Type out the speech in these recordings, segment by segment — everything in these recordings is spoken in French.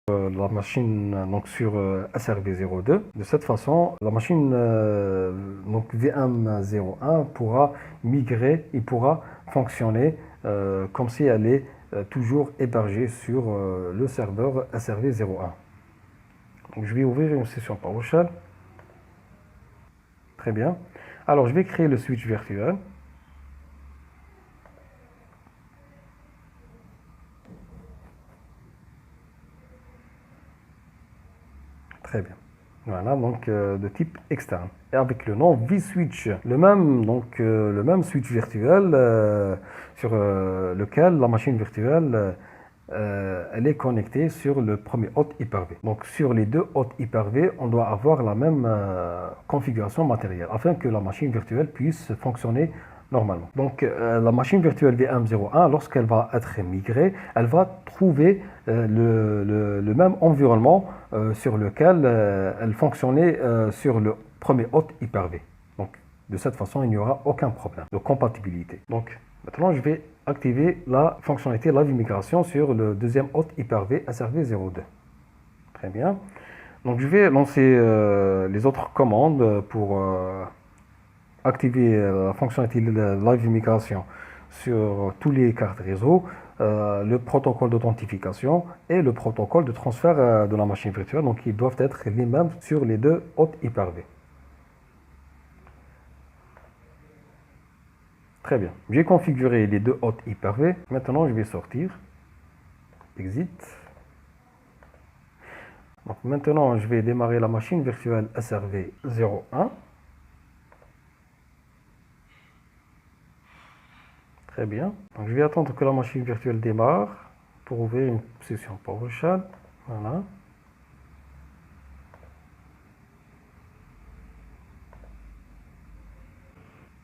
la machine donc sur SRV02. De cette façon, la machine donc VM01 pourra migrer et pourra fonctionner comme si elle est toujours hébergée sur le serveur SRV01. Donc, je vais ouvrir une session PowerShell. Très bien. Alors, je vais créer le switch virtuel. Très bien. Voilà, donc de type externe. Et avec le nom vSwitch, le même switch virtuel sur lequel la machine virtuelle elle est connectée sur le premier hôte Hyper-V. Donc sur les deux hôtes Hyper-V, on doit avoir la même configuration matérielle afin que la machine virtuelle puisse fonctionner normalement. Donc la machine virtuelle VM01, lorsqu'elle va être migrée, elle va trouver le même environnement sur lequel elle fonctionnait sur le premier hôte Hyper-V. Donc de cette façon, il n'y aura aucun problème de compatibilité. Donc maintenant, je vais activer la fonctionnalité Live Migration sur le deuxième hôte Hyper-V SRV02. Très bien. Donc je vais lancer les autres commandes pour activer la fonctionnalité Live Migration sur tous les cartes réseau, le protocole d'authentification et le protocole de transfert de la machine virtuelle. Donc ils doivent être les mêmes sur les deux hôtes Hyper-V. Très bien. J'ai configuré les deux hôtes Hyper-V. Maintenant, je vais sortir. Exit. Donc maintenant, je vais démarrer la machine virtuelle SRV01. Très bien. Donc je vais attendre que la machine virtuelle démarre pour ouvrir une session PowerShell. Voilà.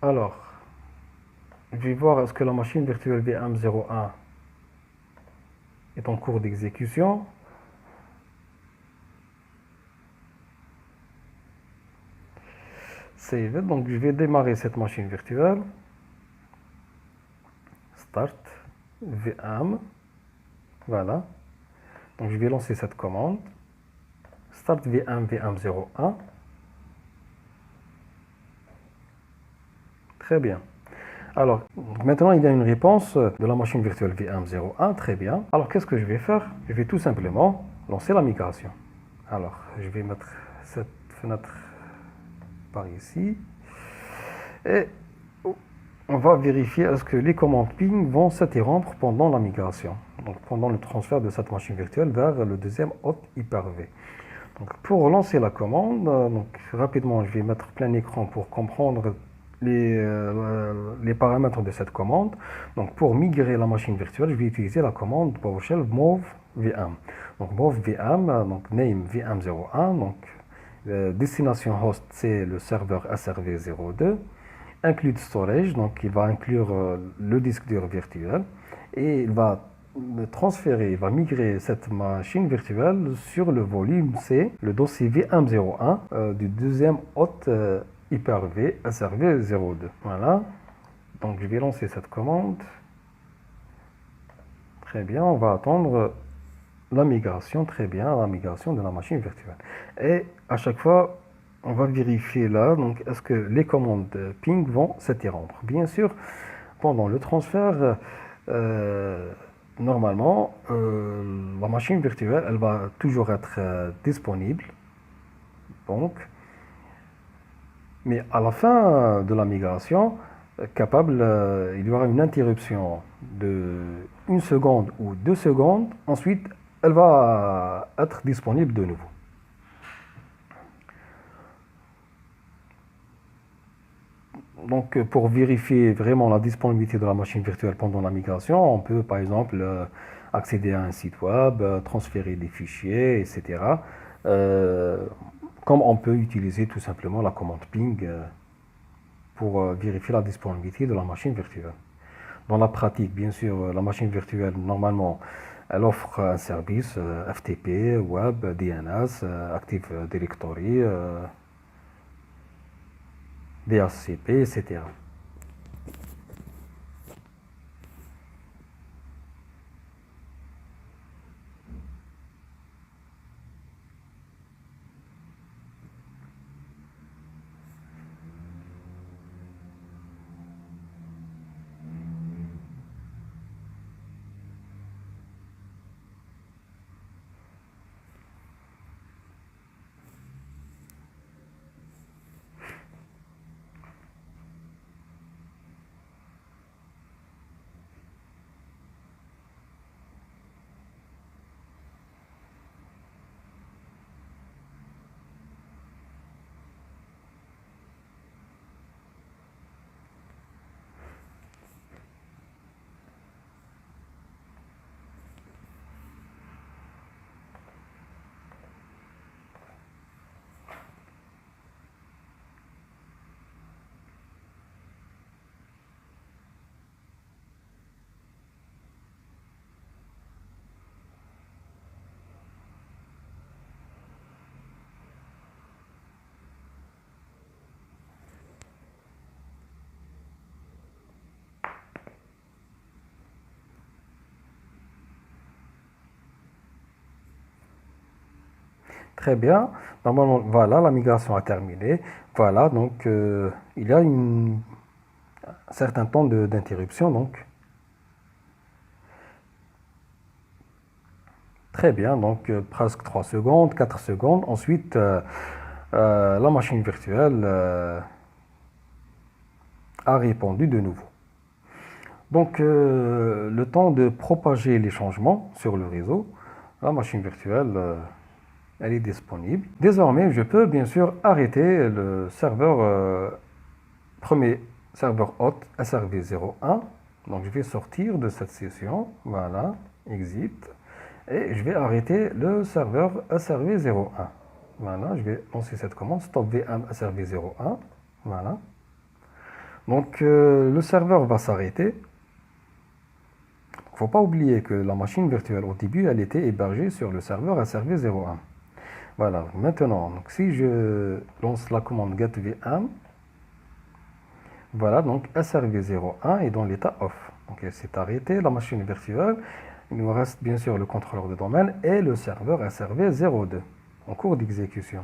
Alors, je vais voir est-ce que la machine virtuelle VM01 est en cours d'exécution. Save. Donc je vais démarrer cette machine virtuelle. Start VM. Voilà. Donc je vais lancer cette commande. Start VM01. Très bien. Alors, maintenant, il y a une réponse de la machine virtuelle VM01. Très bien. Alors, qu'est-ce que je vais faire? Je vais tout simplement lancer la migration. Alors, je vais mettre cette fenêtre par ici. Et on va vérifier est-ce que les commandes ping vont s'interrompre pendant la migration. Donc, pendant le transfert de cette machine virtuelle vers le deuxième hôte Hyper-V. Donc, pour lancer la commande, rapidement, je vais mettre plein écran pour comprendre les paramètres de cette commande. Donc pour migrer la machine virtuelle, je vais utiliser la commande PowerShell move VM. Donc move VM, donc name VM01, donc destination host c'est le serveur SRV02, include storage, donc il va inclure le disque dur virtuel et il va transférer, il va migrer cette machine virtuelle sur le volume C, le dossier VM01 du deuxième hôte Hyper-V SRV02. Voilà. Donc je vais lancer cette commande. Très bien, on va attendre la migration, très bien, la migration de la machine virtuelle. Et à chaque fois, on va vérifier là, donc est-ce que les commandes ping vont s'interrompre. Bien sûr, pendant le transfert, normalement, la machine virtuelle, elle va toujours être disponible. Donc, mais à la fin de la migration, il y aura une interruption de 1 seconde ou 2 secondes. Ensuite, elle va être disponible de nouveau. Donc, pour vérifier vraiment la disponibilité de la machine virtuelle pendant la migration, on peut par exemple accéder à un site web, transférer des fichiers, etc. Comme on peut utiliser tout simplement la commande ping pour vérifier la disponibilité de la machine virtuelle. Dans la pratique, bien sûr, la machine virtuelle, normalement, elle offre un service FTP, Web, DNS, Active Directory, DHCP, etc. Très bien. Normalement, voilà, la migration a terminé. Voilà, donc il y a un certain temps d'interruption. Donc, très bien. Donc, presque 3 secondes, 4 secondes. Ensuite, la machine virtuelle a répondu de nouveau. Donc, le temps de propager les changements sur le réseau, la machine virtuelle, elle est disponible. Désormais, je peux bien sûr arrêter le serveur, premier serveur hôte SRV01. Donc, je vais sortir de cette session. Voilà, exit. Et je vais arrêter le serveur SRV01. Voilà, je vais lancer cette commande, stop VM SRV01. Voilà. Donc, le serveur va s'arrêter. Il ne faut pas oublier que la machine virtuelle, au début, elle était hébergée sur le serveur SRV01. Voilà, maintenant, donc, si je lance la commande getVM, voilà, donc SRV01 est dans l'état off. Donc, elle s'est arrêtée, la machine virtuelle. Il nous reste bien sûr le contrôleur de domaine et le serveur SRV02 en cours d'exécution.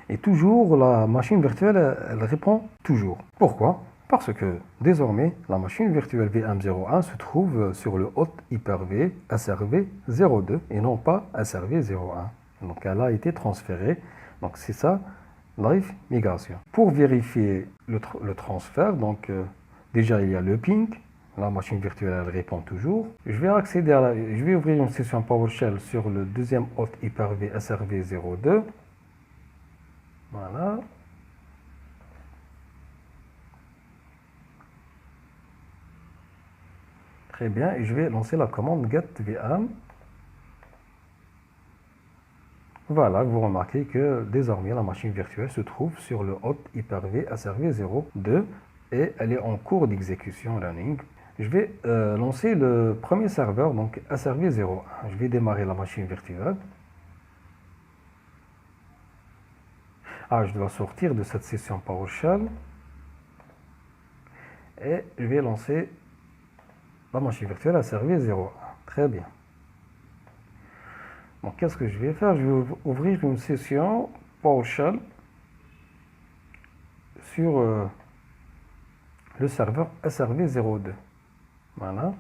Et toujours, la machine virtuelle, elle répond toujours. Pourquoi? Parce que désormais, la machine virtuelle VM01 se trouve sur le hôte Hyper-V SRV02 et non pas SRV01. Donc elle a été transférée. Donc c'est ça, live migration. Pour vérifier le transfert, donc déjà il y a le ping. La machine virtuelle elle répond toujours. Je vais accéder à je vais ouvrir une session PowerShell sur le deuxième hôte Hyper-V SRV02. Voilà. Très bien, et je vais lancer la commande getVM. Voilà, vous remarquez que désormais la machine virtuelle se trouve sur le hôte Hyper-V SRV02 et elle est en cours d'exécution running. Je vais lancer le premier serveur, donc SRV01. Je vais démarrer la machine virtuelle. Ah, je dois sortir de cette session PowerShell et je vais lancer la machine virtuelle SRV01. Très bien. Donc, qu'est-ce que je vais faire? Je vais ouvrir une session PowerShell sur le serveur SRV02. Voilà.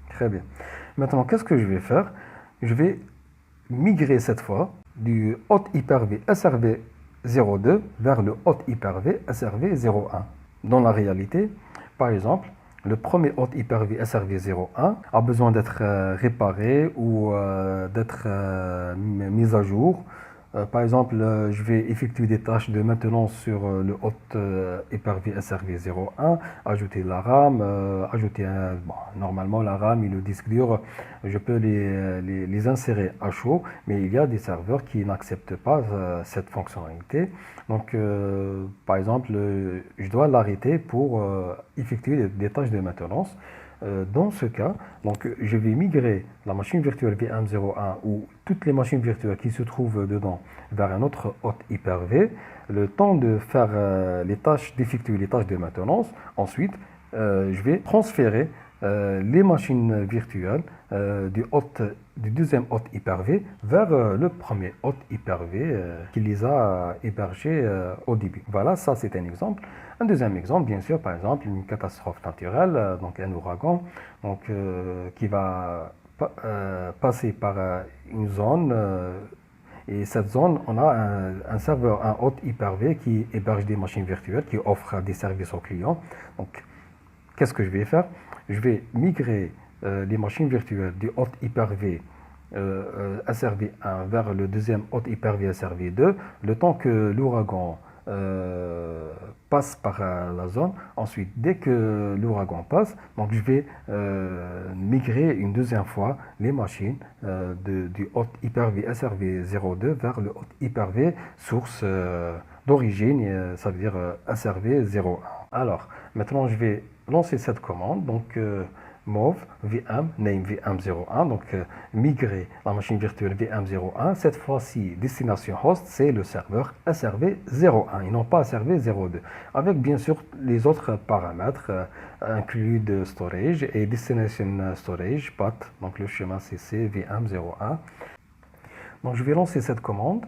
Très bien. Maintenant, qu'est-ce que je vais faire? Je vais migrer cette fois du hôte Hyper-V SRV02 vers le hôte Hyper-V SRV01. Dans la réalité, par exemple, le premier hôte Hyper-V SRV01 a besoin d'être réparé ou d'être mis à jour. Par exemple, je vais effectuer des tâches de maintenance sur le hôte Hyper-V SRV01, ajouter la RAM, ajouter bon, normalement la RAM et le disque dur, je peux les insérer à chaud, mais il y a des serveurs qui n'acceptent pas cette fonctionnalité. Donc, par exemple, je dois l'arrêter pour effectuer des tâches de maintenance. Dans ce cas, donc, je vais migrer la machine virtuelle VM01 ou toutes les machines virtuelles qui se trouvent dedans vers un autre hôte Hyper-V, le temps de faire d'effectuer les tâches de maintenance. Ensuite, je vais transférer les machines virtuelles du deuxième hôte Hyper-V vers le premier hôte Hyper-V qui les a hébergés au début. Voilà, ça c'est un exemple. Un deuxième exemple, bien sûr, par exemple, une catastrophe naturelle, donc un ouragan, donc, qui va passer par une zone. Et cette zone, on a un serveur, un hôte Hyper-V qui héberge des machines virtuelles, qui offre des services aux clients. Donc, qu'est-ce que je vais faire? Je vais migrer les machines virtuelles du hôte Hyper-V SRV1 vers le deuxième hôte Hyper-V SRV2, le temps que l'ouragan passe par la zone. Ensuite, dès que l'ouragan passe, donc je vais migrer une deuxième fois les machines du hôte Hyper-V SRV02 vers le hôte Hyper-V source d'origine, ça veut dire SRV01. Alors, maintenant je vais lancer cette commande. Donc, move VM, name VM01, donc migrer la machine virtuelle VM01. Cette fois-ci, destination host, c'est le serveur SRV01 et non pas SRV02. Avec bien sûr les autres paramètres inclus de storage et destination storage, path, donc le schéma CC VM01. Donc je vais lancer cette commande.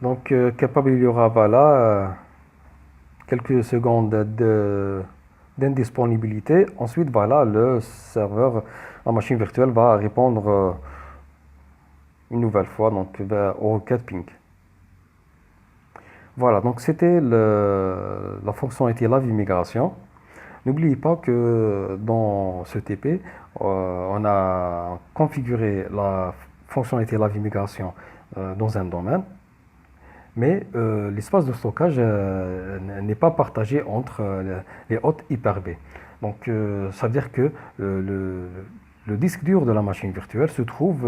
Donc, capable, il y aura voilà, quelques secondes d'indisponibilité. Ensuite, voilà, le serveur, la machine virtuelle va répondre une nouvelle fois donc, au requête ping. Voilà, donc c'était la fonctionnalité Live Immigration. N'oubliez pas que dans ce TP, on a configuré la fonctionnalité Live Immigration dans un domaine. Mais l'espace de stockage n'est pas partagé entre les hôtes Hyper-V. Donc, ça veut dire que le disque dur de la machine virtuelle se trouve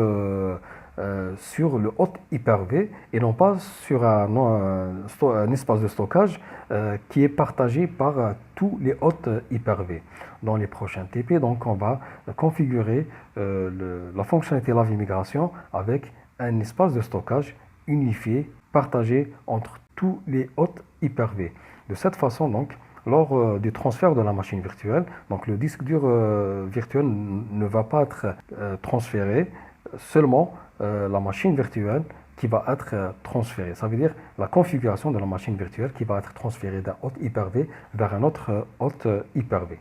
sur le hôte Hyper-V et non pas sur un espace de stockage qui est partagé par tous les hôtes Hyper-V. Dans les prochains TP, donc, on va configurer la fonctionnalité Live Immigration avec un espace de stockage unifié, partagé entre tous les hôtes Hyper-V. De cette façon, donc, lors du transfert de la machine virtuelle, donc le disque dur virtuel ne va pas être transféré, seulement la machine virtuelle qui va être transférée. Ça veut dire la configuration de la machine virtuelle qui va être transférée d'un hôte Hyper-V vers un autre hôte Hyper-V.